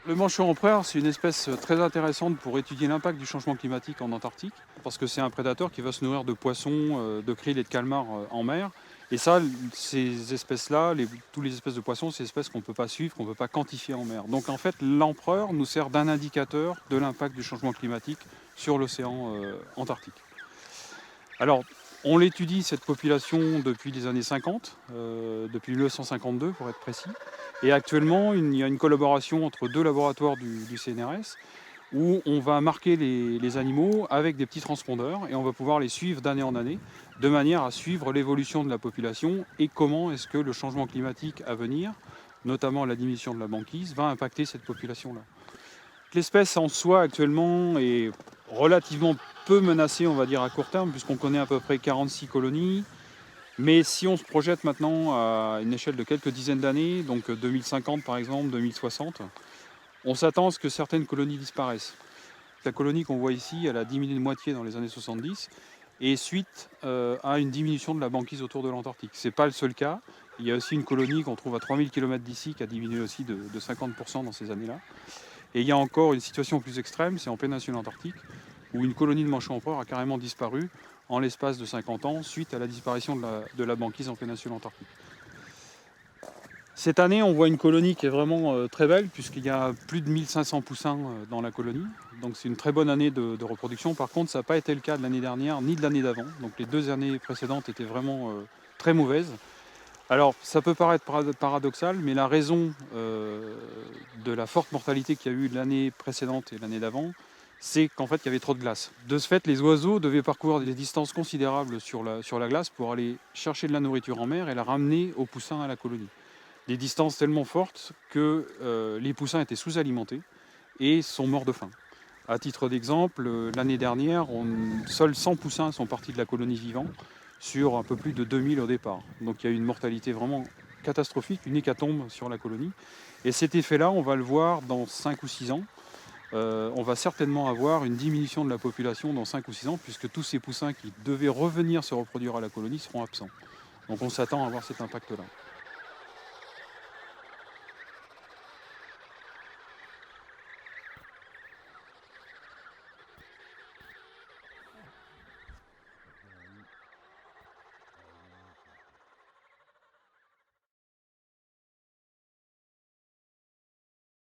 Le manchot empereur, c'est une espèce très intéressante pour étudier l'impact du changement climatique en Antarctique, parce que c'est un prédateur qui va se nourrir de poissons, de krill et de calmars en mer. Et ça, ces espèces-là, toutes les espèces de poissons, c'est des espèces qu'on ne peut pas suivre, qu'on ne peut pas quantifier en mer. Donc en fait, l'empereur nous sert d'un indicateur de l'impact du changement climatique sur l'océan Antarctique. Alors, on l'étudie, cette population, depuis les années 50, depuis 1952 pour être précis. Et actuellement, il y a une collaboration entre deux laboratoires du CNRS où on va marquer les animaux avec des petits transpondeurs et on va pouvoir les suivre d'année en année de manière à suivre l'évolution de la population et comment est-ce que le changement climatique à venir, notamment la diminution de la banquise, va impacter cette population-là. L'espèce en soi actuellement est relativement peu menacée, on va dire à court terme, puisqu'on connaît à peu près 46 colonies. Mais si on se projette maintenant à une échelle de quelques dizaines d'années, donc 2050 par exemple, 2060, on s'attend à ce que certaines colonies disparaissent. La colonie qu'on voit ici, elle a diminué de moitié dans les années 70, et suite à une diminution de la banquise autour de l'Antarctique. Ce n'est pas le seul cas. Il y a aussi une colonie qu'on trouve à 3000 km d'ici qui a diminué aussi de 50% dans ces années-là. Et il y a encore une situation plus extrême, c'est en péninsule Antarctique, où une colonie de manchots empereurs a carrément disparu en l'espace de 50 ans suite à la disparition de la banquise en péninsule Antarctique. Cette année, on voit une colonie qui est vraiment très belle, puisqu'il y a plus de 1500 poussins dans la colonie. Donc c'est une très bonne année de reproduction. Par contre, ça n'a pas été le cas de l'année dernière, ni de l'année d'avant. Donc les 2 années précédentes étaient vraiment très mauvaises. Alors, ça peut paraître paradoxal, mais la raison de la forte mortalité qu'il y a eu l'année précédente et l'année d'avant, c'est qu'en fait, il y avait trop de glace. De ce fait, les oiseaux devaient parcourir des distances considérables sur la glace pour aller chercher de la nourriture en mer et la ramener aux poussins à la colonie. Des distances tellement fortes que les poussins étaient sous-alimentés et sont morts de faim. À titre d'exemple, l'année dernière, seuls 100 poussins sont partis de la colonie vivants sur un peu plus de 2000 au départ. Donc il y a eu une mortalité vraiment catastrophique, une hécatombe sur la colonie. Et cet effet-là, on va le voir dans 5 ou 6 ans. On va certainement avoir une diminution de la population dans 5 ou 6 ans, puisque tous ces poussins qui devaient revenir se reproduire à la colonie seront absents. Donc on s'attend à avoir cet impact-là.